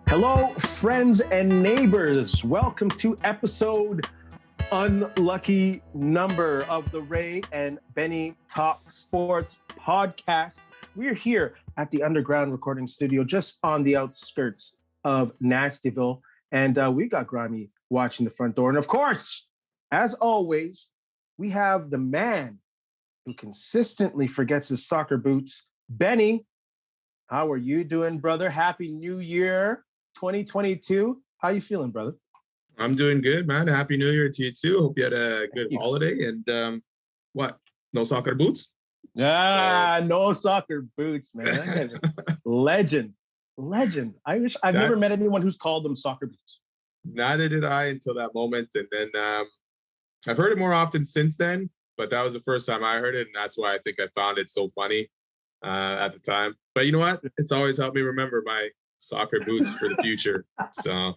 Hello, friends and neighbors. Welcome to episode unlucky number of the Ray and Benny Talk Sports podcast. We're here at the underground recording studio just on the outskirts of Nastyville. And we got Grammy watching the front door. And of course, as always, we have the man who consistently forgets his soccer boots. Benny, how are you doing, brother? Happy New Year 2022. How you feeling, brother? I'm doing good, man. Happy New Year to you too. Hope you had a good holiday. And what? No soccer boots? No soccer boots, man. Legend. I've never met anyone who's called them soccer boots. Neither did I until that moment. And then I've heard it more often since then, but that was the first time I heard it. And that's why I think I found it so funny at the time. But you know what? It's always helped me remember my soccer boots for the future. So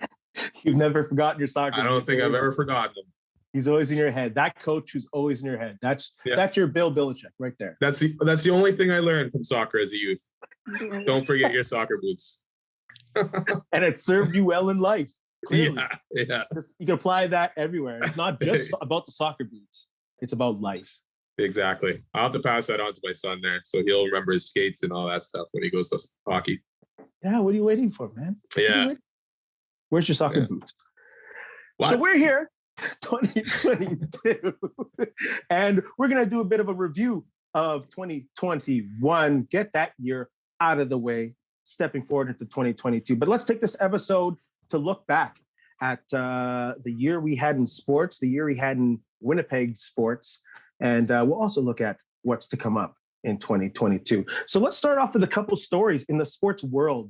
you've never forgotten your soccer boots. I don't think I've ever forgotten them. He's always in your head. That coach who's always in your head. That's your Bill Belichick right there. That's the only thing I learned from soccer as a youth. Don't forget your soccer boots. And it served you well in life. Clearly. Yeah. You can apply that everywhere. It's not just about the soccer boots. It's about life. Exactly. I'll have to pass that on to my son there, so he'll remember his skates and all that stuff when he goes to hockey. Yeah, what are you waiting for, man? Yeah. Where's your soccer boots? What? So we're here, 2022, and we're going to do a bit of a review of 2021, get that year out of the way, stepping forward into 2022. But let's take this episode to look back at the year we had in sports, the year we had in Winnipeg sports, and we'll also look at what's to come up in 2022. So let's start off with a couple stories in the sports world,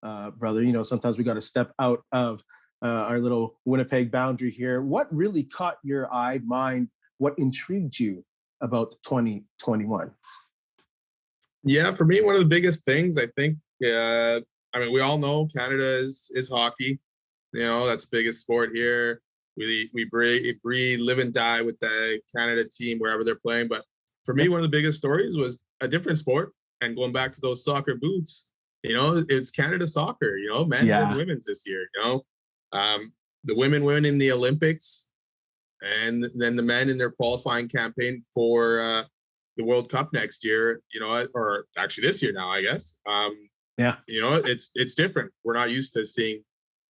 brother. You know, sometimes we got to step out of our little Winnipeg boundary here. What really caught your eye, mind? What intrigued you about 2021? Yeah, for me, one of the biggest things, I think, we all know Canada is hockey. You know, that's the biggest sport here. We breathe, live and die with the Canada team wherever they're playing. But for me, one of the biggest stories was a different sport. And going back to those soccer boots, you know, it's Canada soccer, you know, men's and women's this year, you know. The women win in the Olympics, and then the men in their qualifying campaign for the World Cup next year, you know, or actually this year now, I guess. You know, it's different. We're not used to seeing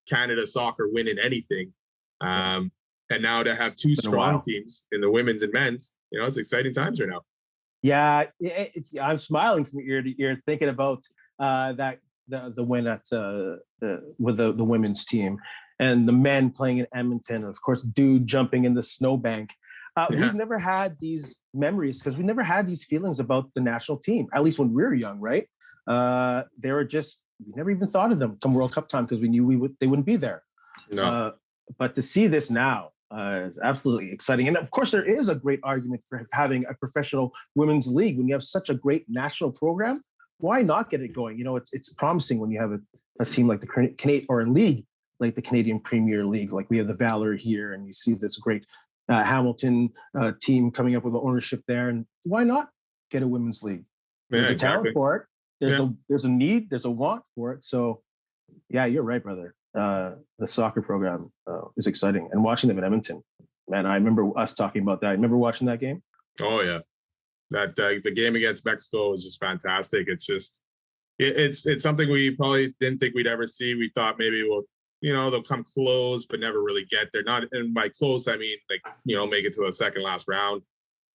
Canada soccer win in anything. And now to have two strong teams in the women's and men's, you know, it's exciting times right now. Yeah, I'm smiling from ear to ear thinking about the win at with the women's team and the men playing in Edmonton. Of course, dude jumping in the snowbank. We've never had these memories because we never had these feelings about the national team, at least when we were young, right? They were just, we never even thought of them come World Cup time because we knew they wouldn't be there. No. But to see this now is absolutely exciting. And of course, there is a great argument for having a professional women's league. When you have such a great national program, why not get it going? You know, it's promising when you have a team like the Canadian, or a league like the Canadian Premier League, like we have the Valor here, and you see this great Hamilton team coming up with the ownership there. And why not get a women's league? There's a talent for it. There's a need, there's a want for it. So yeah, you're right, brother. The soccer program is exciting, and watching them in Edmonton, man, I remember us talking about that. I remember watching that game. Oh yeah, that the game against Mexico was just fantastic. It's just it's something we probably didn't think we'd ever see. We thought maybe they'll come close, but never really get there. Not, and by close I mean, like, you know, make it to the second last round.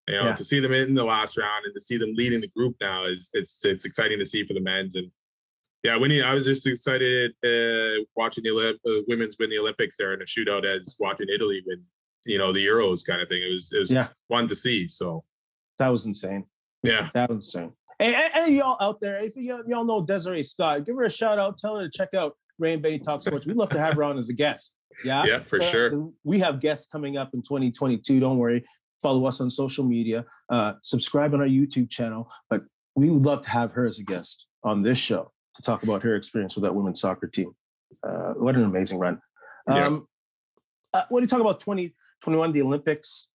You know, to see them in the last round and to see them leading the group now it's exciting to see for the men's. And yeah, I was just excited watching the women's win the Olympics there in a shootout, as watching Italy win, you know, the Euros kind of thing. It was fun to see. So that was insane. Yeah, that was insane. And y'all out there, if y'all know Desiree Scott, give her a shout out. Tell her to check out Ray and Benny Talk Sports. We'd love to have her on as a guest. Yeah, for sure. We have guests coming up in 2022. Don't worry. Follow us on social media. Subscribe on our YouTube channel. But we would love to have her as a guest on this show to talk about her experience with that women's soccer team. What an amazing run. What do you talk about 2021, the Olympics,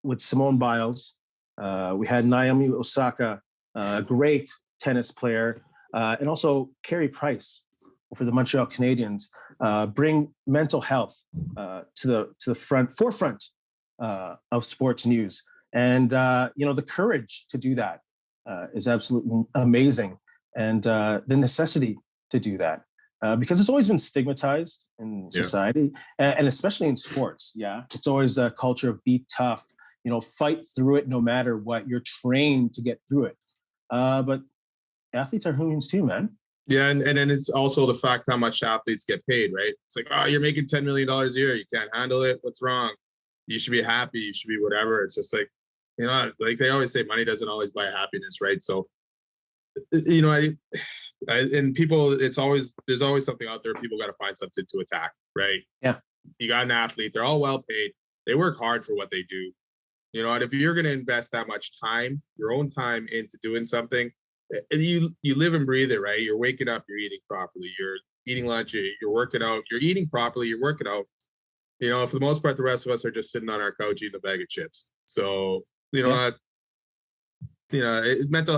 with Simone Biles? We had Naomi Osaka, a great tennis player, and also Carey Price, for the Montreal Canadiens, bring mental health to the forefront of sports news. And the courage to do that is absolutely amazing, and the necessity to do that. Because it's always been stigmatized in society, and especially in sports. Yeah, it's always a culture of be tough, fight through it no matter what. You're trained to get through it. But athletes are humans too, man. Yeah, and then it's also the fact how much athletes get paid, right? It's like, oh, you're making $10 million a year. You can't handle it. What's wrong? You should be happy. You should be whatever. It's just like, like they always say, money doesn't always buy happiness, right? So, and people, there's always something out there. People got to find something to attack, right? Yeah. You got an athlete. They're all well paid. They work hard for what they do. And if you're going to invest that much time, your own time into doing something, you live and breathe it, right? You're waking up, you're eating properly, you're eating lunch, you're working out, you're eating properly, you're working out. For the most part, the rest of us are just sitting on our couch eating a bag of chips. So, mental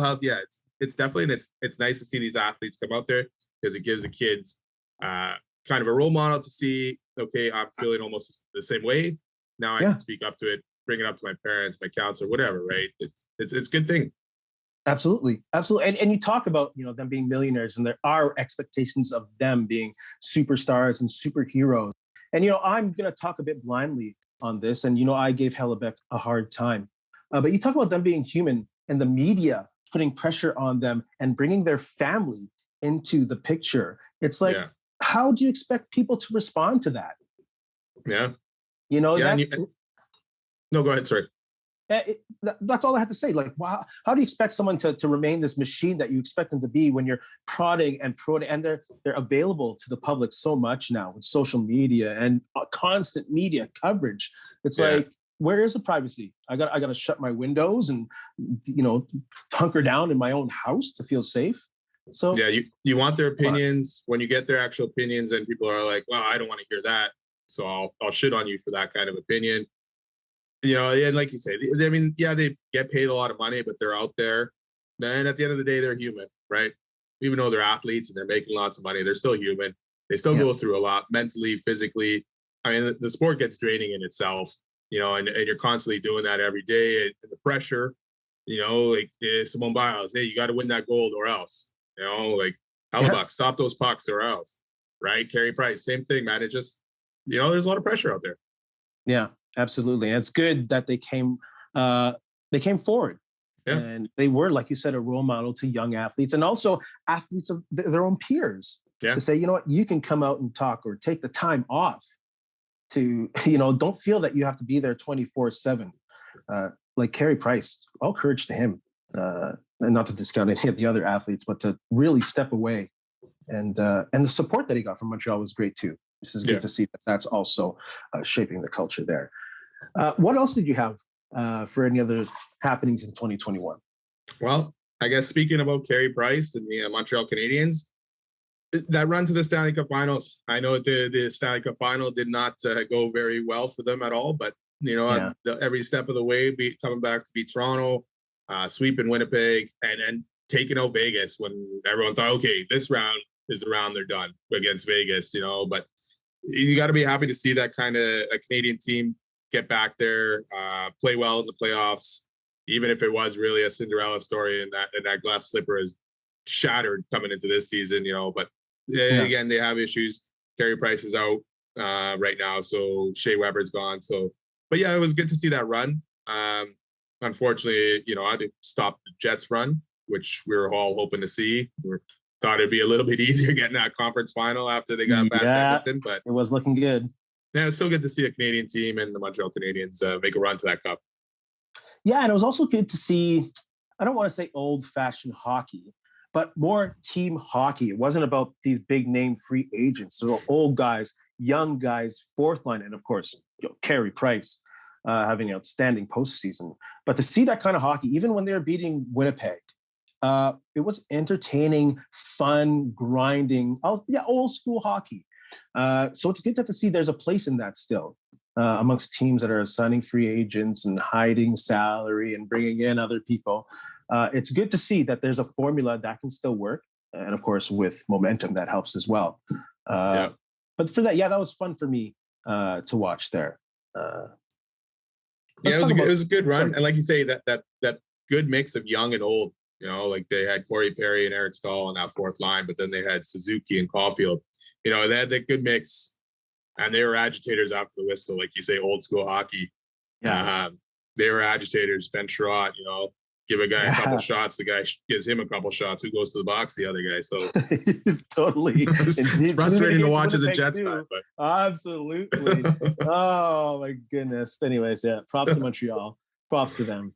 health, yeah, it's definitely, and it's nice to see these athletes come out there because it gives the kids kind of a role model to see, okay, I'm feeling almost the same way. Now I can speak up to it, bring it up to my parents, my counselor, whatever, right? It's a good thing. Absolutely. And you talk about, them being millionaires, and there are expectations of them being superstars and superheroes. And, I'm going to talk a bit blindly on this. And, I gave Hellebuck a hard time. But you talk about them being human and the media putting pressure on them and bringing their family into the picture. It's like, how do you expect people to respond to that? Yeah. No, go ahead. Sorry. That's all I have to say. Like, wow, how do you expect someone to remain this machine that you expect them to be when you're prodding and they're available to the public so much now with social media and constant media coverage? It's like, where is the privacy? I got to shut my windows and hunker down in my own house to feel safe. So you want their opinions. When you get their actual opinions, and people are like, well, I don't want to hear that, so I'll shit on you for that kind of opinion. And like you say, I mean, they get paid a lot of money, but they're out there. Then at the end of the day, they're human, right? Even though they're athletes and they're making lots of money, they're still human. They still go through a lot mentally, physically. I mean, the sport gets draining in itself, and you're constantly doing that every day. And the pressure, like Simone Biles, hey, you got to win that gold or else, like Hellebuck, stop those pucks or else, right? Carey Price, same thing, man. It just, there's a lot of pressure out there. Yeah. Absolutely. And it's good that they came forward. Yeah. And they were, like you said, a role model to young athletes and also athletes of their own peers to say, you know what, you can come out and talk or take the time off to, don't feel that you have to be there 24/7. Like Carey Price, all courage to him. And not to discount any of the other athletes, but to really step away. And the support that he got from Montreal was great too. This is good to see that that's also shaping the culture there. What else did you have for any other happenings in 2021? Well, I guess speaking about Carey Price and the Montreal Canadiens, that run to the Stanley Cup Finals. I know the Stanley Cup Final did not go very well for them at all, but every step of the way, coming back to beat Toronto, sweeping Winnipeg, and then taking out Vegas when everyone thought, okay, this round is the round they're done against Vegas, but you got to be happy to see that kind of a Canadian team get back there, play well in the playoffs, even if it was really a Cinderella story and that glass slipper is shattered coming into this season, but again, they have issues. Carey Price is out right now, so Shea Weber's gone. So, but it was good to see that run. Unfortunately, I had to stop the Jets run, which we were all hoping to see. We thought it'd be a little bit easier getting that conference final after they got past Edmonton, but it was looking good. Yeah, it's still good to see a Canadian team and the Montreal Canadiens make a run to that cup. Yeah, and it was also good to see, I don't want to say old-fashioned hockey, but more team hockey. It wasn't about these big-name free agents. So old guys, young guys, fourth line, and of course, Carey Price having an outstanding postseason. But to see that kind of hockey, even when they were beating Winnipeg, it was entertaining, fun, grinding, old school hockey. So it's good to see there's a place in that still amongst teams that are signing free agents and hiding salary and bringing in other people. It's good to see that there's a formula that can still work and of course with momentum that helps as well. But for that, that was fun for me to watch there. It was a good run, and like you say, that good mix of young and old. You know, like they had Corey Perry and Eric Stahl on that fourth line, but then they had Suzuki and Caulfield. You know, they had that good mix, and they were agitators after the whistle, like you say, old school hockey. Yeah, they were agitators. Ben Sherratt, you know, give a guy a couple shots, the guy gives him a couple shots. Who goes to the box? The other guy. So totally, it's frustrating to watch as a Jets fan, but absolutely. Oh my goodness. Anyways, props to Montreal. Props to them.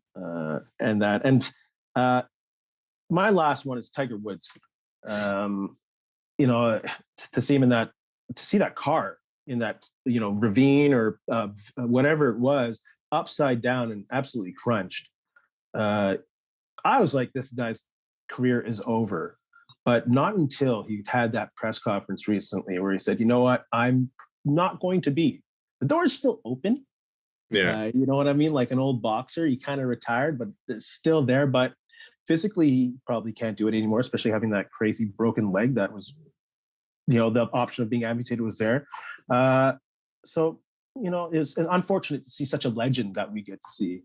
My last one is Tiger Woods. You know, to see him to see that car in that, you know, ravine or whatever it was, upside down and absolutely crunched. I was like, this guy's career is over. But not until he had that press conference recently where he said, you know what, I'm not going to be. The door is still open. Yeah. You know what I mean? Like an old boxer, he kind of retired, but it's still there. But physically, he probably can't do it anymore, especially having that crazy broken leg that was, you know, the option of being amputated was there. So, you know, it's unfortunate to see such a legend that we get to see.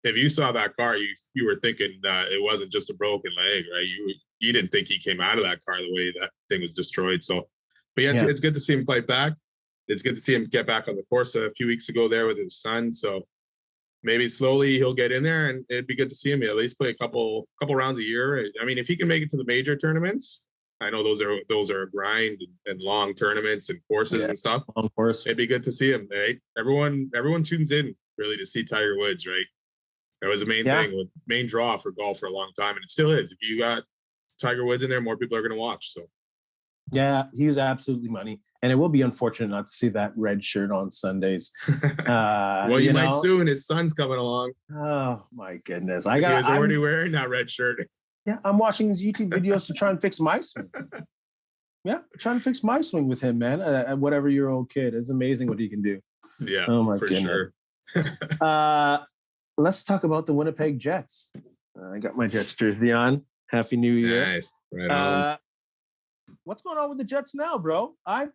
If you saw that car, you were thinking it wasn't just a broken leg, right? You didn't think he came out of that car the way that thing was destroyed. So, but it's good to see him fight back. It's good to see him get back on the course a few weeks ago there with his son. So maybe slowly he'll get in there, and it'd be good to see him at least play a couple rounds a year. I mean, if he can make it to the major tournaments, I know those are grind and long tournaments and courses and stuff. Long course. It'd be good to see him, right? Everyone tunes in really to see Tiger Woods, right? That was the main draw for golf for a long time, and it still is. If you got Tiger Woods in there, more people are going to watch. So, yeah, he's absolutely money, and it will be unfortunate not to see that red shirt on Sundays. Well, you might soon. His son's coming along. Oh my goodness! He was already wearing that red shirt. Yeah, I'm watching his YouTube videos to try and fix my swing. Yeah, trying to fix my swing with him, man. A whatever-year-old kid. It's amazing what he can do. Yeah, oh my for goodness. Sure. Let's talk about the Winnipeg Jets. I got my Jets jersey on. Happy New Year. Nice. Right on. What's going on with the Jets now, bro? I'm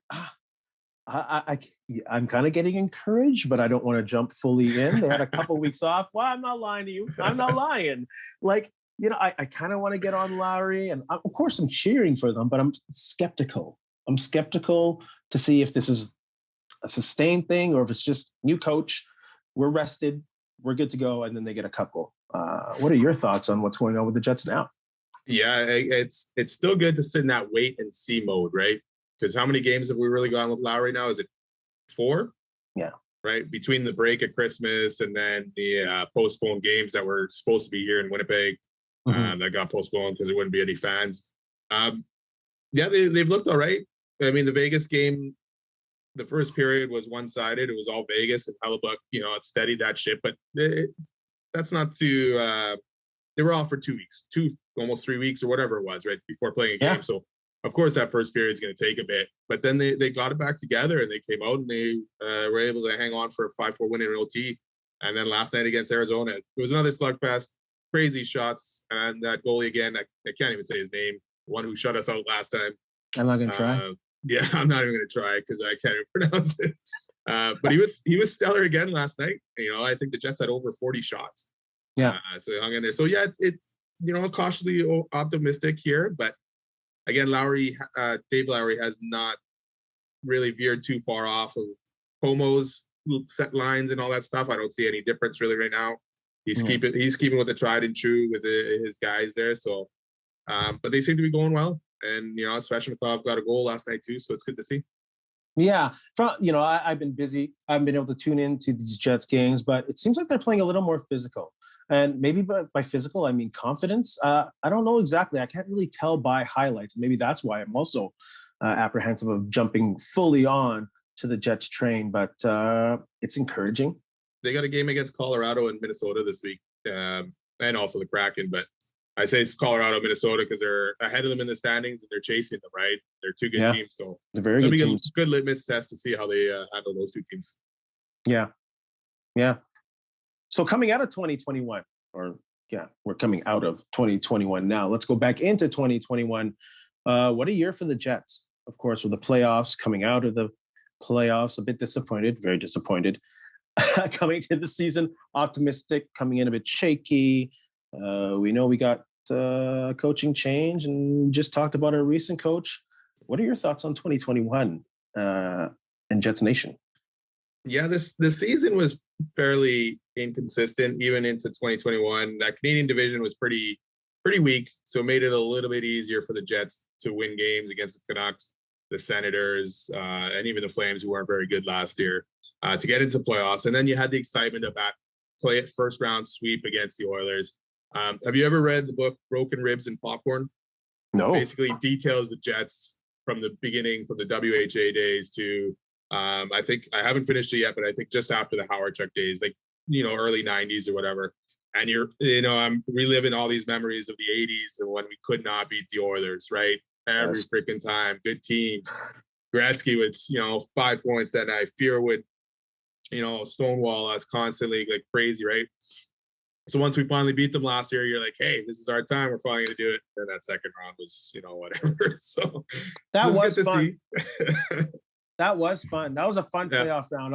kind of getting encouraged, but I don't want to jump fully in. They had a couple weeks off. Well, I'm not lying to you. I'm not lying. Like, you know, I kind of want to get on Lowry, and of course I'm cheering for them, but I'm skeptical. I'm skeptical to see if this is a sustained thing or if it's just new coach. We're rested. We're good to go. And then they get a couple. What are your thoughts on what's going on with the Jets now? Yeah, it's still good to sit in that wait and see mode, right? Because how many games have we really gone with Lowry now? Is it 4? Yeah. Right? Between the break at Christmas and then the postponed games that were supposed to be here in Winnipeg that got postponed because there wouldn't be any fans. They've looked all right. I mean, the Vegas game, the first period was one-sided. It was all Vegas, and Hellebuck, you know, it steadied that ship. But that's not too they were off for 2 weeks, almost 3 weeks or whatever it was, right, before playing a game. So, of course, that first period is going to take a bit. But then they got it back together, and they came out, and they were able to hang on for a 5-4 win in OT. And then last night against Arizona, it was another slugfest, crazy shots. And that goalie, again, I can't even say his name, the one who shut us out last time. I'm not going to try. Yeah, I'm not even going to try because I can't even pronounce it. But he was stellar again last night. You know, I think the Jets had over 40 shots. Yeah. So he hung in there. So yeah, it's you know, cautiously optimistic here. But again, Dave Lowry has not really veered too far off of Pomo's set lines and all that stuff. I don't see any difference really right now. He's keeping with the tried and true with his guys there. So, but they seem to be going well. And, you know, Sveshnikov got a goal last night too, so it's good to see. Yeah. I've been busy. I haven't been able to tune into these Jets games, but it seems like they're playing a little more physical. And maybe by physical, I mean confidence. I don't know exactly. I can't really tell by highlights. Maybe that's why I'm also apprehensive of jumping fully on to the Jets train, but it's encouraging. They got a game against Colorado and Minnesota this week, and also the Kraken, but I say it's Colorado, Minnesota because they're ahead of them in the standings and they're chasing them, right? They're two good teams. So they're very good teams. Good litmus test to see how they handle those two teams. Yeah. Yeah. So coming out of 2021 or yeah, we're coming out of 2021 now. Let's go back into 2021. What a year for the Jets. Of course, with the playoffs, coming out of the playoffs, a bit disappointed, very disappointed. Coming to the season, optimistic, coming in a bit shaky. We know we got coaching change and just talked about our recent coach. What are your thoughts on 2021 and Jets Nation? Yeah, the season was fairly inconsistent, even into 2021. That Canadian division was pretty weak, so it made it a little bit easier for the Jets to win games against the Canucks, the Senators, and even the Flames, who weren't very good last year, to get into playoffs. And then you had the excitement of that first round sweep against the Oilers. Have you ever read the book Broken Ribs and Popcorn? No. Basically details the Jets from the beginning, from the WHA days to I think I haven't finished it yet, but I think just after the Howard Chuck days, like, early 90s or whatever. And I'm reliving all these memories of the 80s and when we could not beat the Oilers, right? Every freaking time. Good teams. Gretzky with, 5 points that night. Fear would, stonewall us constantly like crazy, right? So once we finally beat them last year, you're like, hey, this is our time. We're finally going to do it. And that second round was, whatever. So that was fun. That was fun. That was a fun playoff round,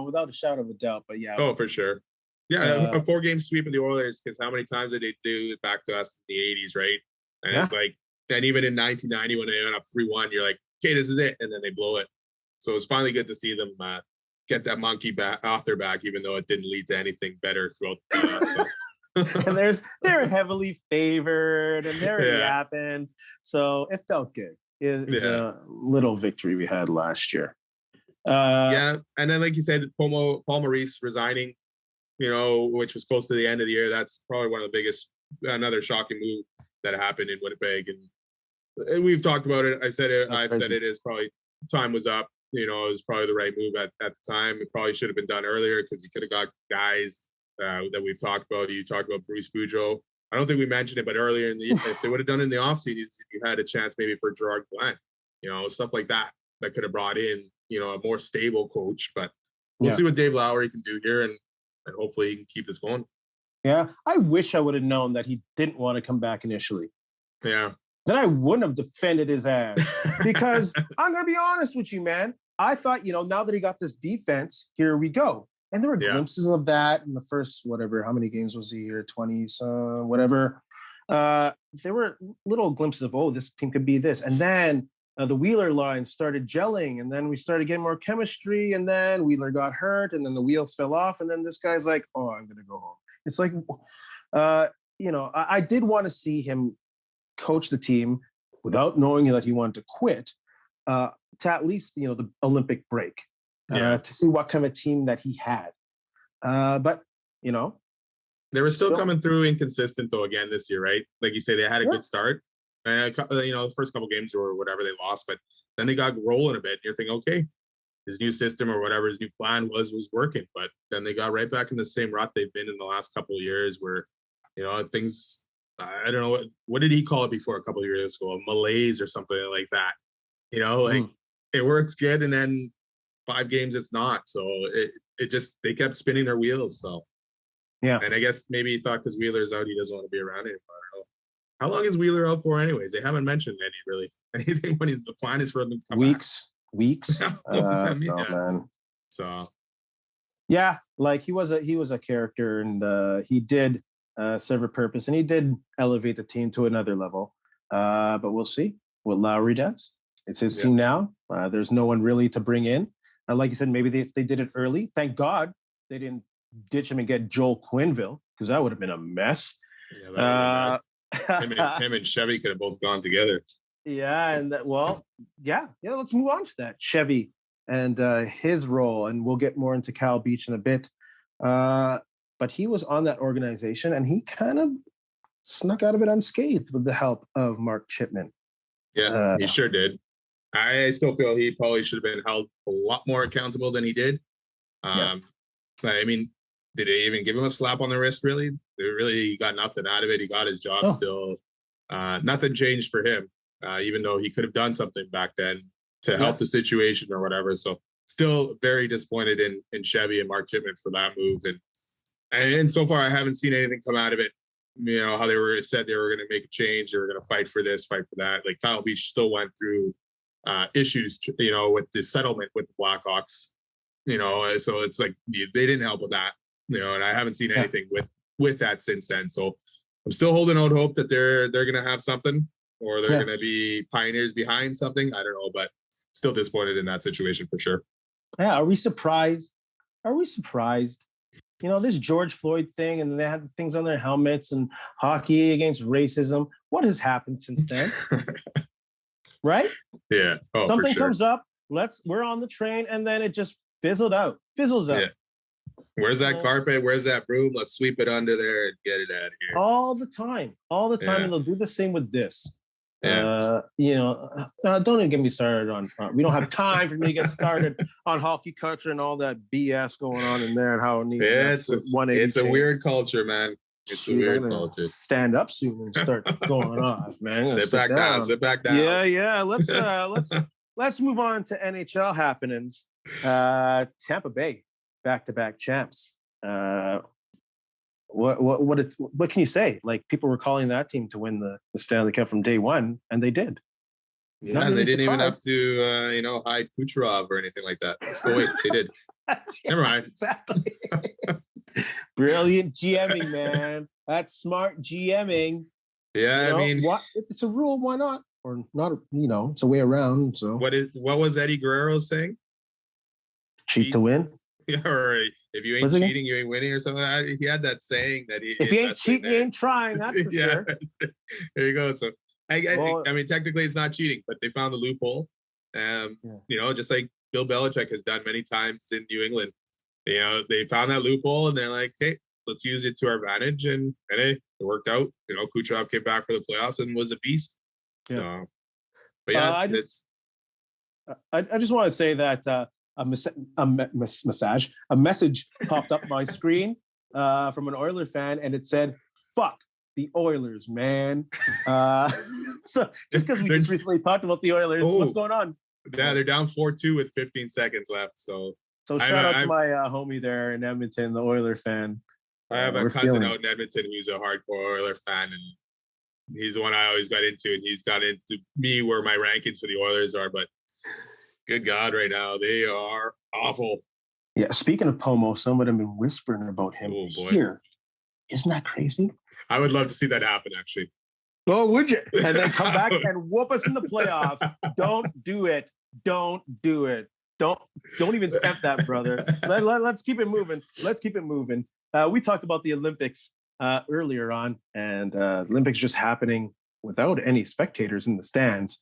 without a shadow of a doubt. But yeah. Oh, for sure. Yeah, a 4-game sweep of the Oilers, because how many times did they do it back to us in the 80s, right? And it's like, and even in 1990 when they went up 3-1, you're like, okay, this is it. And then they blow it. So it was finally good to see them get that monkey back off their back, even though it didn't lead to anything better throughout the playoffs. And they're heavily favored and they're yapping. So it felt good. It's a little victory we had last year. And then, like you said, Paul Maurice resigning, which was close to the end of the year. That's probably one of the biggest, another shocking move that happened in Winnipeg. And we've talked about it. I've said it is probably time was up. It was probably the right move at the time. It probably should have been done earlier because you could have got guys that we've talked about. You talked about Bruce Boudreau. I don't think we mentioned it, but earlier if they would have done it in the offseason, you had a chance maybe for Gerard Glenn, stuff like that could have brought in, a more stable coach. But we'll see what Dave Lowry can do here, and hopefully he can keep this going. Yeah, I wish I would have known that he didn't want to come back initially. Yeah. Then I wouldn't have defended his ass because I'm going to be honest with you, man. I thought, now that he got this defense, here we go. And there were glimpses of that in the first, whatever, how many games was he here? 20s, whatever. There were little glimpses of, this team could be this. And then the Wheeler line started gelling, and then we started getting more chemistry, and then Wheeler got hurt, and then the wheels fell off, and then this guy's like, I'm going to go home. It's like, I did want to see him coach the team without knowing that he wanted to quit, to at least, the Olympic break, to see what kind of team that he had. But, they were still coming through inconsistent though again this year, right? Like you say, they had a good start. And, the first couple games or whatever they lost, but then they got rolling a bit. And you're thinking, okay, his new system or whatever his new plan was working. But then they got right back in the same rut they've been in the last couple of years where, things, I don't know, what did he call it before a couple of years ago? A malaise or something like that. It works good, and then 5 games it's not. So it just, they kept spinning their wheels. So yeah. And I guess maybe he thought because Wheeler's out, he doesn't want to be around anymore. I don't know. How long is Wheeler out for anyways? They haven't mentioned anything when the plan is for them to come weeks. Man. So yeah, like he was a character, and he did serve a purpose, and he did elevate the team to another level. But we'll see what Lowry does. It's his team now. There's no one really to bring in. Like you said, maybe they did it early. Thank God they didn't ditch him and get Joel Quenneville, because that would have been a mess. Yeah, him and Chevy could have both gone together. Yeah, and let's move on to that. Chevy and his role, and we'll get more into Cal Beach in a bit. But he was on that organization, and he kind of snuck out of it unscathed with the help of Mark Chipman. Yeah, he sure did. I still feel he probably should have been held a lot more accountable than he did. I mean, did they even give him a slap on the wrist, really? He got nothing out of it. He got his job still. Nothing changed for him, even though he could have done something back then to help the situation or whatever. So still very disappointed in Chevy and Mark Chipman for that move. And so far, I haven't seen anything come out of it how they were said they were going to make a change, they were going to fight for this, fight for that. Like Kyle Beach still went through issues, with the settlement with the Blackhawks, so it's like they didn't help with that, and I haven't seen anything with that since then. So I'm still holding out hope that they're going to have something, or they're going to be pioneers behind something. I don't know, but still disappointed in that situation for sure. Yeah, are we surprised? This George Floyd thing, and they had things on their helmets and hockey against racism. What has happened since then? Right? Yeah. Oh, something for sure. comes up. We're on the train, and then it just fizzles out. Yeah. Where's that carpet? Where's that broom? Let's sweep it under there and get it out of here. All the time, and they'll do the same with this. Yeah. Don't even get me started on. We don't have time for me to get started on hockey culture and all that BS going on in there and how it needs. It's a weird culture, man. It's a weird culture. Stand up soon and start going off, man. Sit back down. Yeah. Let's move on to NHL happenings. Tampa Bay, back-to-back champs. What can you say? Like, people were calling that team to win the Stanley Cup from day one, and they did. Yeah, and they didn't even have to, hide Kucherov or anything like that. Oh wait, they did. Never mind. Exactly. Brilliant GMing, man. That's smart GMing. Yeah, I mean, if it's a rule, why not? Or not? It's a way around. So what was Eddie Guerrero saying? Cheat to win. Yeah, or if you ain't cheating, you ain't winning, or something. He had that saying that if you ain't cheating, you ain't trying. That's for sure. There you go. So I mean, technically it's not cheating, but they found the loophole. Just like Bill Belichick has done many times in New England. They found that loophole and they're like, hey, let's use it to our advantage, and hey, it worked out. Kucherov came back for the playoffs and was a beast. Yeah. So, but yeah, I just want to say that. A message popped up my screen from an Oiler fan, and it said, "Fuck the Oilers, man." So just because we just recently talked about the Oilers, what's going on? Yeah, they're down 4-2 with 15 seconds left. So shout out to my homie there in Edmonton, the Oiler fan. I have a cousin out in Edmonton who's a hardcore Oiler fan, and he's the one I always got into, and he's got into me where my rankings for the Oilers are, but good God, right now they are awful. Yeah, speaking of Pomo, someone have been whispering about him here. Isn't that crazy? I would love to see that happen, actually. Oh, would you? And then come back and whoop us in the playoffs. Don't do it. Don't do it. Don't even tempt that, brother. Let's keep it moving. We talked about the Olympics earlier on, and Olympics just happening without any spectators in the stands.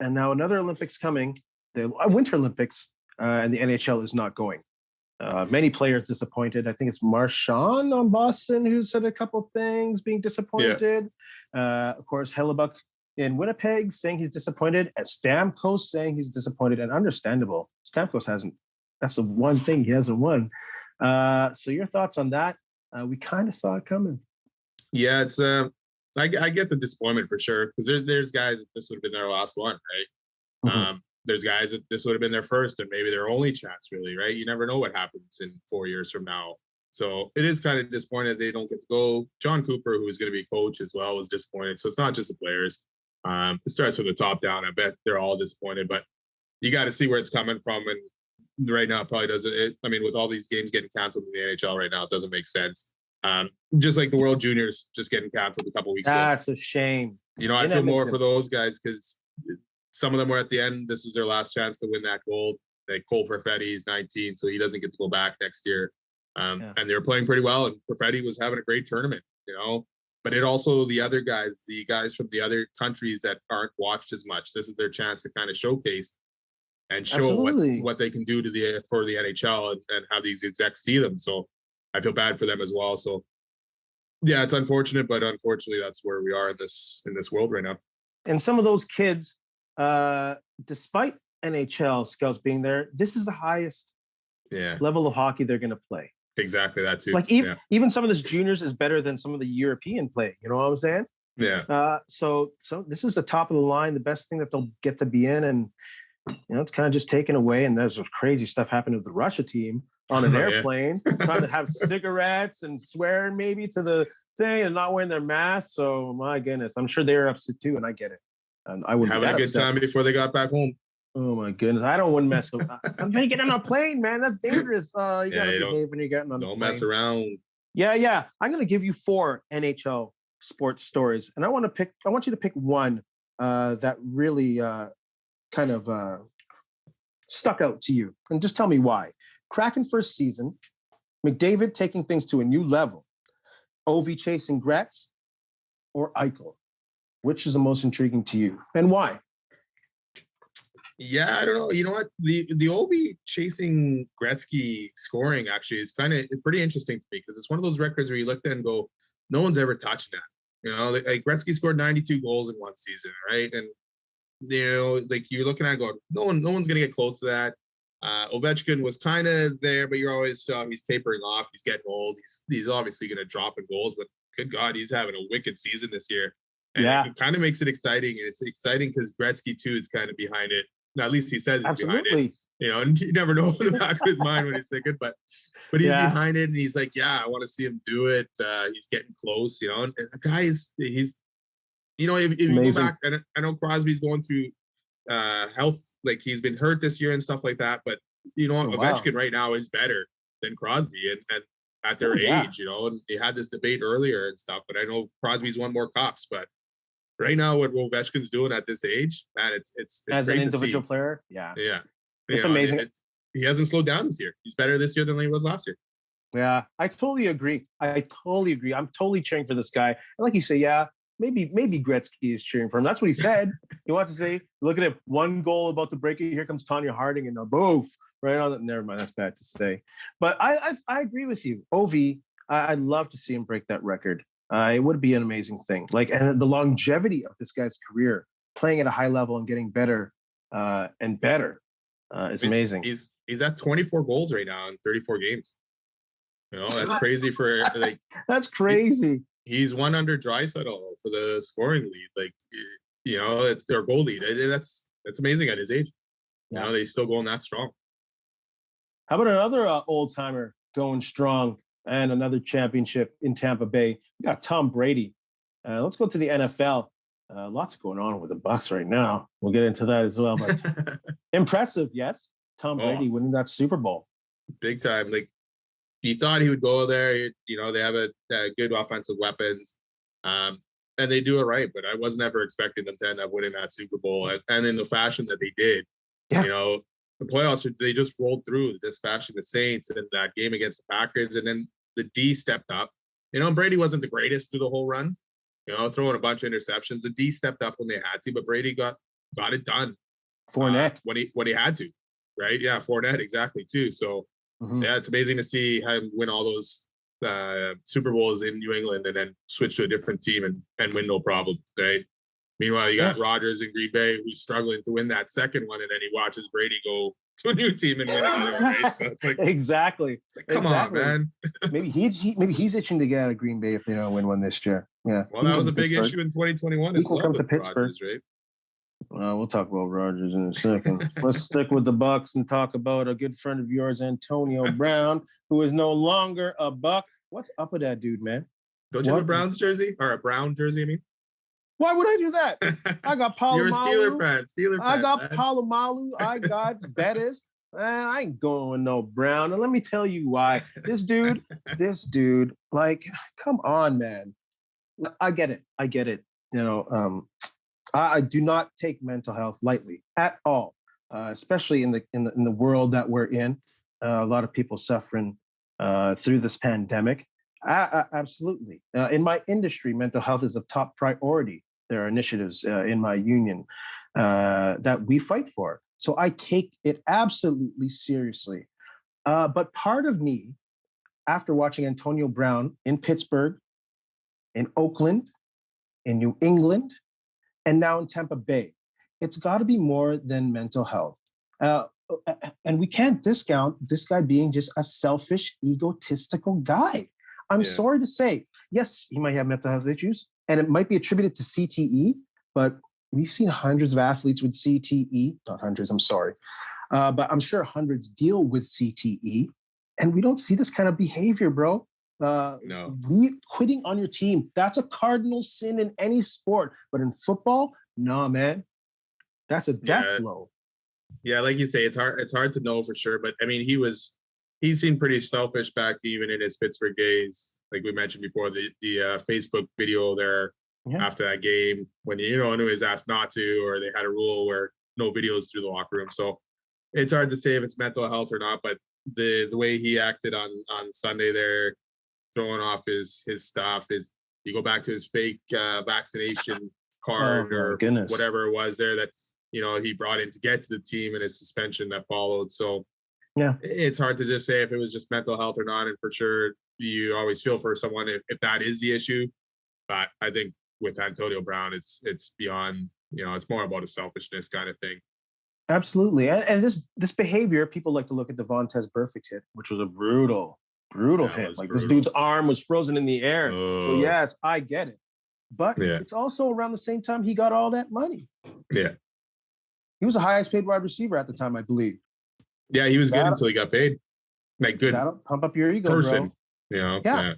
And now another Olympics coming, the Winter Olympics, and the NHL is not going. Many players disappointed. I think it's Marchand on Boston who said a couple things being disappointed. Yeah. Of course, Hellebuck in Winnipeg saying he's disappointed, and Stamkos saying he's disappointed, and understandable. Stamkos hasn't. That's the one thing he hasn't won. So your thoughts on that? We kind of saw it coming. Yeah, it's I get the disappointment for sure, because there's guys that this would have been their last one, right? Mm-hmm. There's guys that this would have been their first and maybe their only chance, really, right? You never know what happens in 4 years from now. So it is kind of disappointed they don't get to go. John Cooper, who's going to be coach as well, was disappointed. So it's not just the players. It starts from the top down. I bet they're all disappointed, but you got to see where it's coming from. And right now, it probably doesn't. With all these games getting canceled in the NHL right now, it doesn't make sense. Just like the World Juniors just getting canceled a couple weeks ago. That's a shame. I feel more for those guys because some of them were at the end. This was their last chance to win that gold. Like Cole Perfetti is 19, so he doesn't get to go back next year. And they were playing pretty well, and Perfetti was having a great tournament, But it also the guys from the other countries that aren't watched as much. This is their chance to kind of showcase and show what they can do for the NHL and how these execs see them. So I feel bad for them as well. So yeah, it's unfortunate, but unfortunately that's where we are in this world right now. And some of those kids, despite NHL scouts being there, this is the highest level of hockey they're going to play. Exactly, that too. Like even some of this juniors is better than some of the European play. You know what I'm saying? Yeah. So this is the top of the line, the best thing that they'll get to be in, and it's kind of just taken away. And there's crazy stuff happening with the Russia team. on an Oh, yeah. airplane, trying to have cigarettes and swearing maybe to the thing and not wearing their mask. So my goodness, I'm sure they're upset too, and I get it. And I wouldn't Having be a that good upset. time before they got back home. Oh my goodness, I don't want to mess with. I'm gonna get on a plane, man. That's dangerous. You Yeah, gotta you behave when you're getting on a don't plane. mess around. Yeah. I'm gonna give you 4 NHL sports stories, and I want you to pick one that really kind of stuck out to you, and just tell me why. Kraken first season, McDavid taking things to a new level, Ovi chasing Gretz, or Eichel. Which is the most intriguing to you, and why? Yeah, I don't know. You know what? The Obi chasing Gretzky scoring actually is kind of pretty interesting to me because it's one of those records where you look at it and go, no one's ever touched that. You know, like Gretzky scored 92 goals in one season, right? And you know, like you're looking at it going, no one's gonna get close to that. Ovechkin was kind of there, but you're always he's tapering off. He's getting old. He's obviously gonna drop in goals, but good God, he's having a wicked season this year. And it kind of makes it exciting. And it's exciting because Gretzky too is kind of behind it. Now, at least he says he's behind it. You know, and you never know in the back of his mind when he's thinking, but he's behind it, and he's like, yeah, I want to see him do it. He's getting close, you know. And the guy he's you know, if you go back, and I know Crosby's going through health, like he's been hurt this year and stuff like that, but you know, Ovechkin right now is better than Crosby, and at their age, you know, and they had this debate earlier and stuff, but I know Crosby's won more cups, but right now what Ovechkin's doing at this age, man, it's as great an individual to see. player. It's amazing. He hasn't slowed down this year. He's better this year than he was last year. Yeah, I totally agree. I'm totally cheering for this guy. And like you say, maybe Gretzky is cheering for him. That's what he said. He wants to say, look at him, 1 goal about to break it. Here comes Tanya Harding and a boof right on it. Never mind, that's bad to say. But I agree with you. Ovi, I'd love to see him break that record. It would be an amazing thing. Like, and the longevity of this guy's career, playing at a high level and getting better and better is amazing. He's at 24 goals right now in 34 games. You know, that's crazy for like. That's crazy. He's one under Draisaitl for the scoring lead. Like, you know, it's their goal lead. That's amazing at his age. You know, they still going that strong. How about another old timer going strong and another championship in Tampa Bay? We got Tom Brady. Let's go to the NFL. Lots going on with the Bucs right now. We'll get into that as well. But impressive, yes. Tom Brady winning that Super Bowl. Big time. Like, you thought he would go there. You know, they have a good offensive weapons, and they do it right. But I was never expecting them to end up winning that Super Bowl, and in the fashion that they did. Yeah. You know, the playoffs, they just rolled through this fashion. The Saints and that game against the Packers, and then the D stepped up. You know, Brady wasn't the greatest through the whole run. You know, throwing a bunch of interceptions. The D stepped up when they had to, but Brady got it done. Fournette when he had to, right? Yeah, Fournette exactly too. So. Yeah, it's amazing to see him win all those Super Bowls in New England and then switch to a different team and win no problem, right? Meanwhile, you got Rodgers in Green Bay who's struggling to win that second one, and then he watches Brady go to a new team and win another, right? So it's like exactly. Come on, man. maybe he's itching to get out of Green Bay if they don't win one this year. Yeah. Well, that was a big issue in 2021. He can come to Pittsburgh, Rodgers, right? We'll talk about Rodgers in a second. Let's stick with the Bucs and talk about a good friend of yours, Antonio Brown, who is no longer a Buck. What's up with that dude, man? Don't you have a Browns jersey or a Brown jersey? I mean, why would I do that? I got Palomalu. You're a Steeler fan. I got Palomalu. I got Bettis. Man, I ain't going with no Brown. And let me tell you why. This dude, like, come on, man. I get it. You know, I do not take mental health lightly at all, especially in the world that we're in. A lot of people suffering through this pandemic. Absolutely. In my industry, mental health is a top priority. There are initiatives in my union that we fight for. So I take it absolutely seriously. But part of me, after watching Antonio Brown in Pittsburgh, in Oakland, in New England, and now in Tampa Bay, it's got to be more than mental health. And we can't discount this guy being just a selfish, egotistical guy. I'm sorry to say, yes, he might have mental health issues, and it might be attributed to CTE, but we've seen hundreds of athletes with CTE, not hundreds, I'm sorry. But I'm sure hundreds deal with CTE. And we don't see this kind of behavior, bro. No. Quitting on your team. That's a cardinal sin in any sport. But in football, nah, man. That's a death blow. Yeah, like you say, it's hard to know for sure. But I mean, he seemed pretty selfish back even in his Pittsburgh days. Like we mentioned before, the Facebook video there after that game when he was asked not to, or they had a rule where no videos through the locker room. So it's hard to say if it's mental health or not. But the way he acted on Sunday there, throwing off his stuff, you go back to his fake vaccination card or whatever it was there that he brought in to get to the team, and his suspension that followed. So yeah, it's hard to just say if it was just mental health or not. And for sure, you always feel for someone if that is the issue. But I think with Antonio Brown, it's beyond, it's more about a selfishness kind of thing. Absolutely. And this behavior, people like to look at the Vontaze Burfict hit, which was a brutal hit. Like this dude's arm was frozen in the air. So yes, I get it. But it's also around the same time he got all that money. Yeah. He was the highest paid wide receiver at the time, I believe. Yeah, he was good until he got paid. Like good. That'll pump up your ego, person. Bro. Yeah.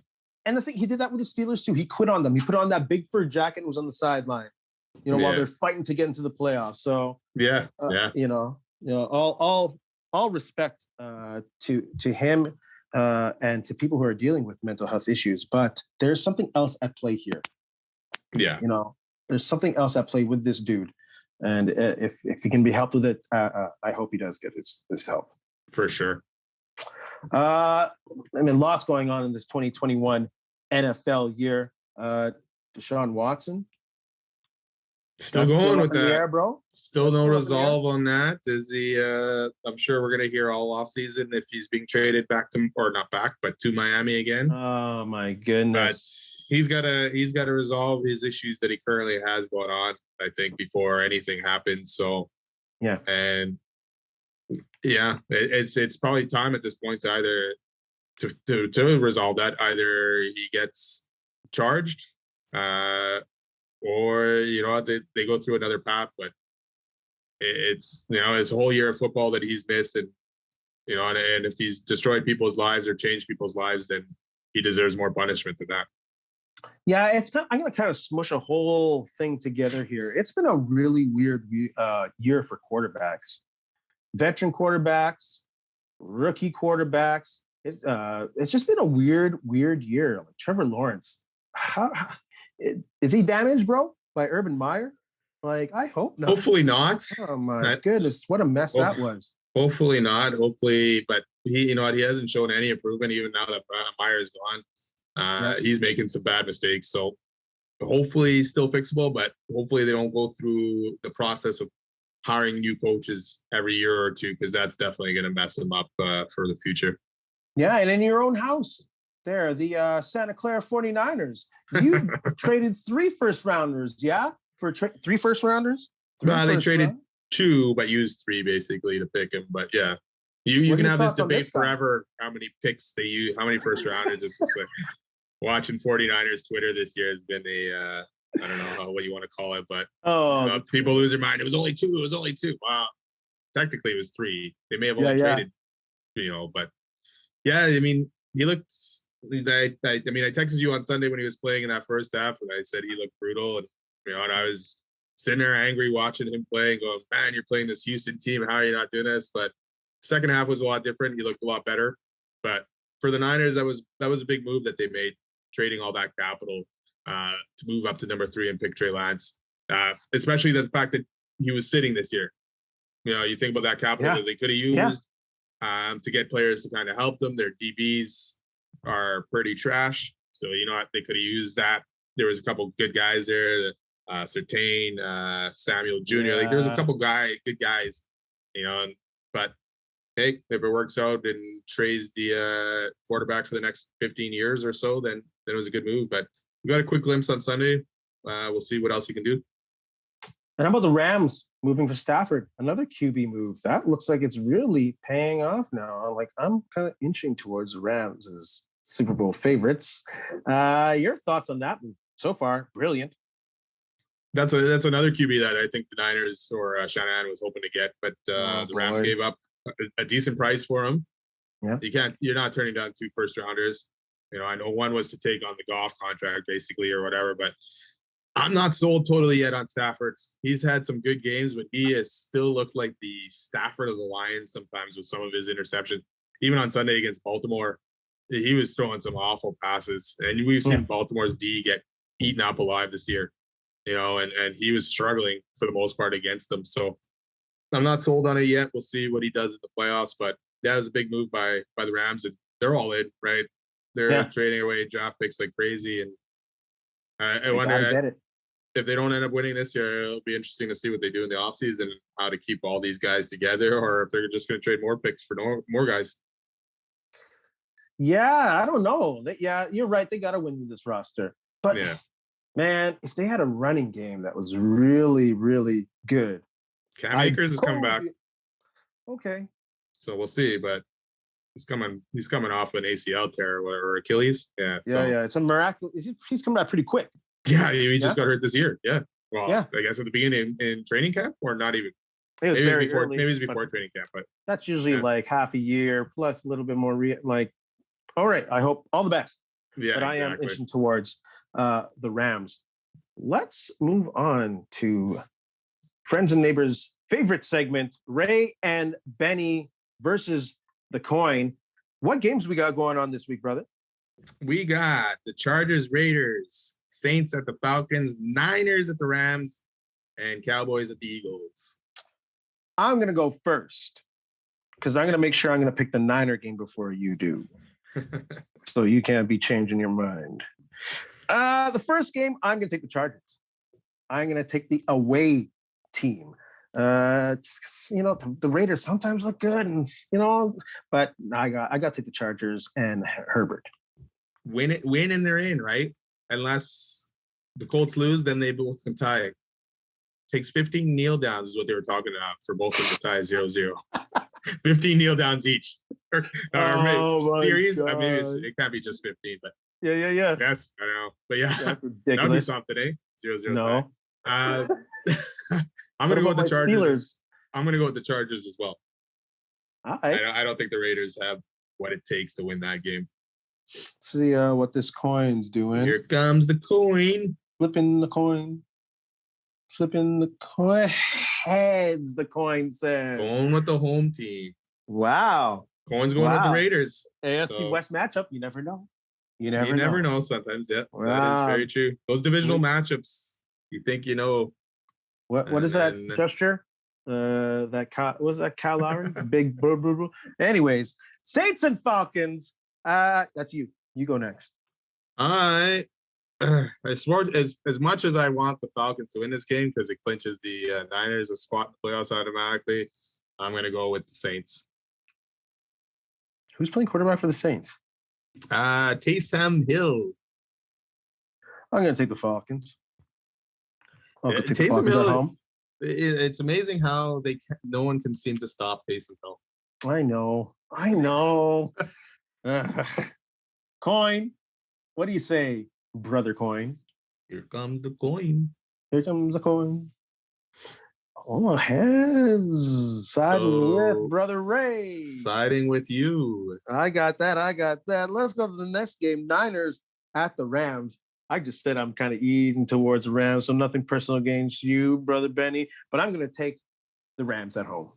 And the thing, he did that with the Steelers too. He quit on them. He put on that big fur jacket and was on the sideline, while they're fighting to get into the playoffs. So all respect to him and to people who are dealing with mental health issues. But there's something else at play here. Yeah. There's something else at play with this dude. And if he can be helped with it, I hope he does get his help. For sure. Lots going on in this 2021 NFL year. Deshaun Watson. Still going with that. Air, bro. Still no resolve on that. Is he? I'm sure we're gonna hear all off season if he's being traded back to, or not back, but to Miami again. Oh my goodness! But he's got to resolve his issues that he currently has going on. I think before anything happens. So yeah, and yeah, it's probably time at this point to either to resolve that. Either he gets charged. Or they go through another path, but it's it's a whole year of football that he's missed, and and if he's destroyed people's lives or changed people's lives, then he deserves more punishment than that. Yeah, I'm gonna kind of smush a whole thing together here. It's been a really weird year for quarterbacks, veteran quarterbacks, rookie quarterbacks. It's just been a weird year. Like Trevor Lawrence, is he damaged, bro, by Urban Meyer? Like, I hope not. Hopefully not. Oh my goodness, what a mess that was. Hopefully not. Hopefully, but he hasn't shown any improvement even now that Meyer's gone. He's making some bad mistakes, so hopefully he's still fixable. But hopefully they don't go through the process of hiring new coaches every year or two, because that's definitely going to mess him up for the future. Yeah, and in your own house. There, the Santa Clara 49ers. You traded 3 first-rounders, for 3 first-rounders? They traded 2, but used 3 basically to pick him. But yeah, you can have this debate forever. How many picks they use? How many first-rounders? It's just like watching 49ers Twitter this year has been a I don't know what you want to call it, but people lose their mind. It was only 2. It was only 2. Wow, technically it was 3. They may have only traded, but yeah, I mean, he looked. I texted you on Sunday when he was playing in that first half, and I said he looked brutal. And and I was sitting there angry watching him play and going, "Man, you're playing this Houston team. How are you not doing this?" But second half was a lot different. He looked a lot better. But for the Niners, that was a big move that they made, trading all that capital to move up to number 3 and pick Trey Lance. Especially the fact that he was sitting this year. You think about that capital that they could have used to get players to kind of help them. Their DBs are pretty trash, so they could have used that. There was a couple good guys there, Surtain, Samuel Jr. Like there was a couple good guys, but hey, if it works out and Trey's the quarterback for the next 15 years or so, then it was a good move. But we got a quick glimpse on Sunday. We'll see what else he can do. And how about the Rams moving for Stafford? Another QB move. That looks like it's really paying off now. Like I'm kind of inching towards the Rams as Super Bowl favorites. Your thoughts on that move so far? Brilliant. That's another QB that I think the Niners or Shanahan was hoping to get, but the Rams gave up a decent price for him. Yeah. You're not turning down 2 first-rounders. I know one was to take on the Goff contract, basically, or whatever, but I'm not sold totally yet on Stafford. He's had some good games, but he has still looked like the Stafford of the Lions sometimes with some of his interceptions. Even on Sunday against Baltimore, he was throwing some awful passes, and we've seen Baltimore's D get eaten up alive this year, and he was struggling for the most part against them. So I'm not sold on it yet. We'll see what he does in the playoffs, but that was a big move by the Rams, and they're all in, right? They're trading away draft picks like crazy, and I wonder if they don't end up winning this year. It'll be interesting to see what they do in the offseason and how to keep all these guys together, or if they're just going to trade more picks for more guys. Yeah, I don't know. You're right. They got to win with this roster. But, man, if they had a running game that was really, really good. Cam Akers is coming back. Okay. So we'll see, but he's coming off an ACL tear or Achilles. Yeah. It's a miracle. He's coming back pretty quick. Yeah, he just got hurt this year. Yeah. Well, I guess at the beginning in training camp, or not even. Maybe it was before training camp, but that's usually like half a year plus a little bit more. All right. I hope all the best. Yeah, but I am inching towards the Rams. Let's move on to friends and neighbors' favorite segment: Ray and Benny versus the coin. What games we got going on this week, brother? We got the Chargers, Raiders, Saints at the Falcons, Niners at the Rams, and Cowboys at the Eagles. I'm going to go first because I'm going to make sure I'm going to pick the Niner game before you do. So you can't be changing your mind. The first game, I'm going to take the Chargers. I'm going to take the away team. The Raiders sometimes look good, and but I got to take the Chargers and Herbert. Win and they're in, right? Unless the Colts lose, then they both can tie. Takes 15 kneel downs is what they were talking about for both of them to tie 0-0. 15 kneel downs each. Series. I mean, it can't be just 15, but yeah. Yes, I know, but that would be something, eh? 0-0. No. I'm gonna go with the Chargers. Steelers? I'm gonna go with the Chargers as well. All right. I don't think the Raiders have what it takes to win that game. See what this coin's doing. Here comes the coin. Flipping the coin. Heads, the coin says. Going with the home team. Wow. Coin's going with the Raiders. AFC West matchup. You never know. You never know sometimes. Yeah, wow. That is very true. Those divisional matchups, you think you know. What is that gesture? Was that Kyle Lowry? Big boo boo boo. Anyways, Saints and Falcons. That's you. You go next. I swore as much as I want the Falcons to win this game because it clinches the Niners a spot in the playoffs automatically. I'm going to go with the Saints. Who's playing quarterback for the Saints? Taysom Hill. I'm going to take the Falcons. Taysom Hill, at home. It's amazing how no one can seem to stop Taysom Hill. I know. Coin. What do you say, brother Coin? Here comes the coin. Here comes the coin. Oh, heads. Siding with brother Ray. Siding with you. I got that. Let's go to the next game. Niners at the Rams. I just said I'm kind of eating towards the Rams, so nothing personal against you, brother Benny, but I'm going to take the Rams at home.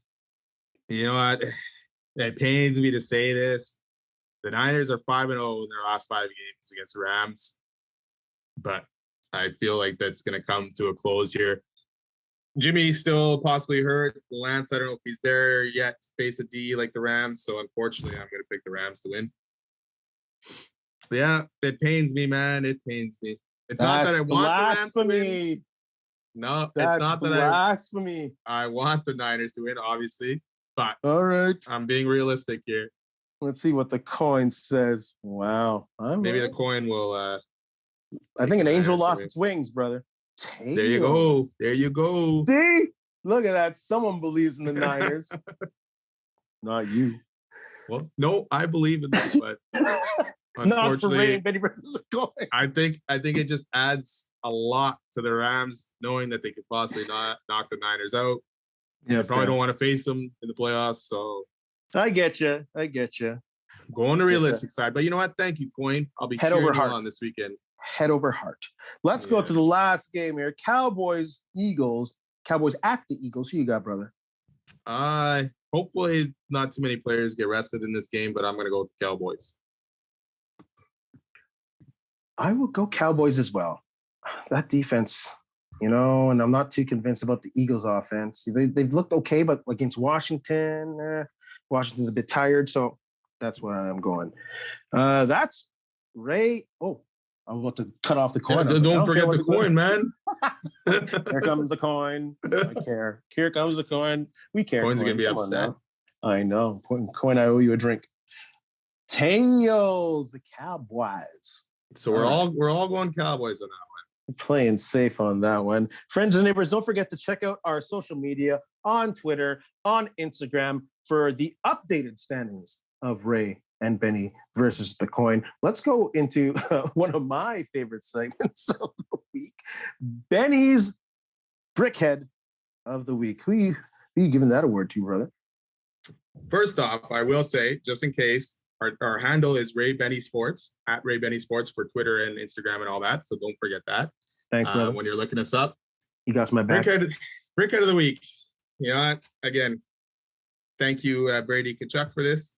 You know what? It pains me to say this. The Niners are 5-0 in their last 5 games against the Rams, but I feel like that's going to come to a close here. Jimmy's still possibly hurt. Lance, I don't know if he's there yet to face a D like the Rams, so unfortunately, I'm going to pick the Rams to win. Yeah, it pains me, man. It pains me. It's not that I want the Rams to win. No, it's not that blasphemy. I want the Niners to win, obviously, but all right, I'm being realistic here. Let's see what the coin says. Wow. Maybe the coin will. I think an angel lost its wings, brother. Damn. There you go. See? Look at that. Someone believes in the Niners. Not you. Well, no, I believe in them, but not for Ray and Benny versus the coin. I think it just adds a lot to the Rams, knowing that they could possibly not knock the Niners out. Yeah, probably don't want to face them in the playoffs. So I get you. Go on the realistic side. But you know what? Thank you, Coin. I'll be head cheering over you heart on this weekend. Head over heart. Let's go to the last game here. Cowboys, Eagles. Cowboys at the Eagles. Who you got, brother? Hopefully not too many players get rested in this game, but I'm going to go with the Cowboys. I will go Cowboys as well. That defense, and I'm not too convinced about the Eagles offense. They've looked okay, but against Washington, Washington's a bit tired, so that's where I'm going. That's Ray. Oh, I'm about to cut off the coin. Yeah, don't forget the coin, man. Here comes the coin. I care. Here comes the coin. We care. Coin's going to be upset. I know. Coin, I owe you a drink. Tails, the Cowboys. So we're all going Cowboys on that one. Playing safe on that one. Friends and neighbors, don't forget to check out our social media on Twitter, on Instagram for the updated standings of Ray and Benny versus the coin. Let's go into one of my favorite segments of the week, Benny's Brickhead of the week. Who you giving that award to, brother? First off, I will say, just in case, our handle is Ray Benny Sports, at Ray Benny Sports for Twitter and Instagram and all that. So don't forget that. Thanks, brother. When you're looking us up. You got my back. Brickhead of the week. You know what? Again, thank you, Brady Kachuk, for this.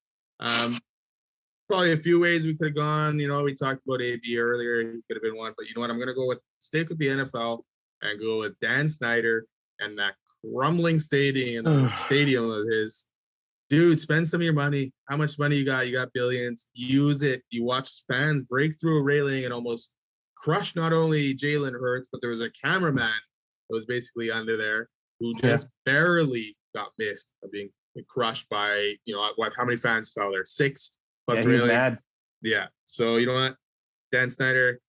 Probably a few ways we could have gone. We talked about AB earlier. He could have been one. But you know what? I'm going to stick with the NFL and go with Dan Snyder and that crumbling stadium of his. Dude, spend some of your money. How much money you got? You got billions. Use it. You watch fans break through a railing and almost crush not only Jalen Hurts, but there was a cameraman that was basically under there who just barely got missed of being crushed by, how many fans fell there? 6 plus railing. He was mad. Yeah. So you know what? Dan Snyder,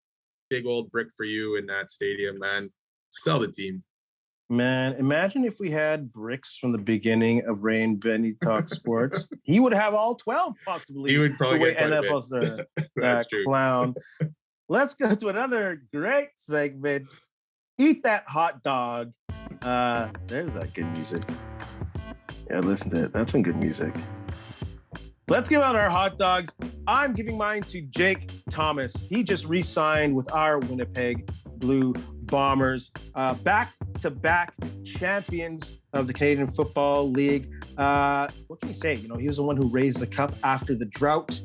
big old brick for you in that stadium, man. Sell the team. Man, imagine if we had bricks from the beginning of Ray and Benny Talk Sports. He would have all 12, possibly. He would probably get quite NFL's a bit. That's true. Clown. Let's go to another great segment. Eat that hot dog. There's that good music. Yeah, listen to it. That's some good music. Let's give out our hot dogs. I'm giving mine to Jake Thomas. He just re-signed with our Winnipeg Blue Bombers. Back-to-back champions of the Canadian Football League. What can you say? He was the one who raised the cup after the drought.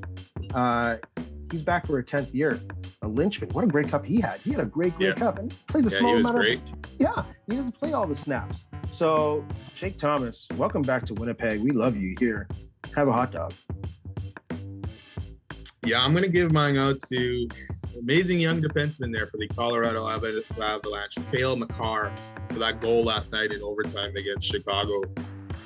He's back for a 10th year. A linchpin. What a great cup he had. He had a great cup. And he plays a small amount great. He doesn't play all the snaps. So, Jake Thomas, welcome back to Winnipeg. We love you here. Have a hot dog. Yeah, I'm going to give mine out to amazing young defenseman there for the Colorado Avalanche, Cale Makar, for that goal last night in overtime against Chicago.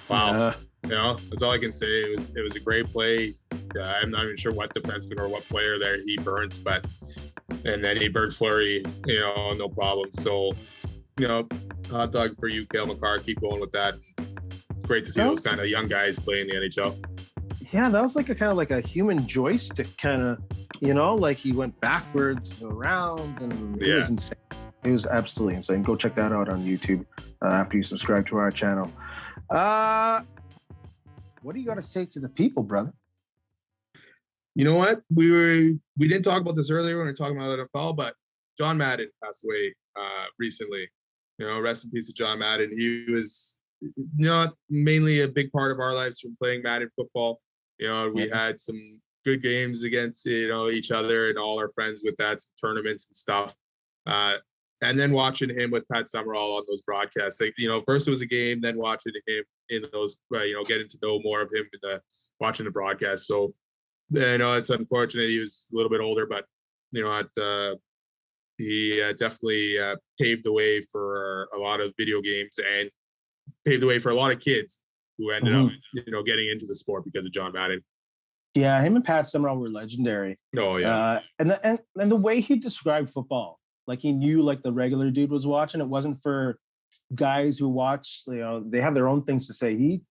Wow. That's all I can say. It was a great play. I'm not even sure what defenseman or what player there he burns, and then he burns Fleury, no problem. So, hot dog for you, Cale Makar. Keep going with that. It's great to see those kind of young guys play in the NHL. Yeah, that was like a human joystick kind of, like he went backwards around, and it was insane. It was absolutely insane. Go check that out on YouTube after you subscribe to our channel. What do you got to say to the people, brother? You know what? We didn't talk about this earlier when we were talking about NFL, but John Madden passed away recently. Rest in peace to John Madden. He was not mainly a big part of our lives from playing Madden football. We had some good games against each other and all our friends with that, some tournaments and stuff. And then watching him with Pat Summerall on those broadcasts, first it was a game, then watching him in those, getting to know more of him in watching the broadcast. So, it's unfortunate he was a little bit older, but he definitely paved the way for a lot of video games and paved the way for a lot of kids who ended up, getting into the sport because of John Madden. Yeah, him and Pat Summerall were legendary. Oh yeah, and the way he described football, like he knew like the regular dude was watching. It wasn't for guys who watch. They have their own things to say. He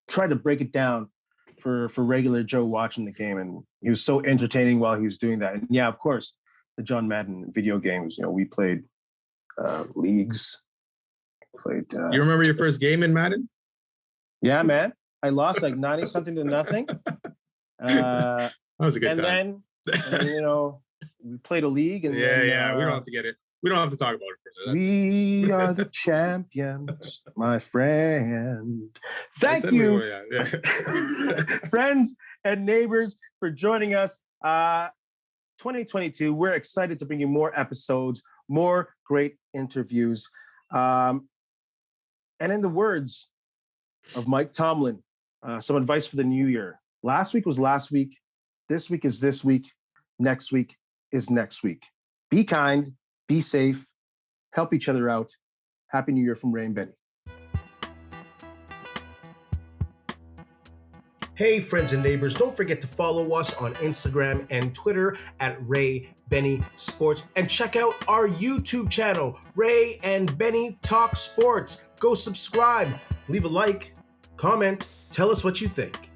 tried to break it down for regular Joe watching the game, and he was so entertaining while he was doing that. And yeah, of course, the John Madden video games. We played leagues. You remember your first game in Madden? Yeah, man. I lost like 90-something to nothing. That was a good And time. then, you know, we played a league, and Yeah, then, yeah. We don't have to get it. We don't have to talk about it further. we are the champions, my friend. Thank you, friends and neighbors, for joining us. 2022, we're excited to bring you more episodes, more great interviews. And in the words of Mike Tomlin, some advice for the new year. Last week was last week. This week is this week. Next week is next week. Be kind, be safe, help each other out. Happy New Year from Ray and Benny. Hey, friends and neighbors, don't forget to follow us on Instagram and Twitter at Ray Benny Sports, and check out our YouTube channel, Ray and Benny Talk Sports. Go subscribe, leave a like, comment, tell us what you think.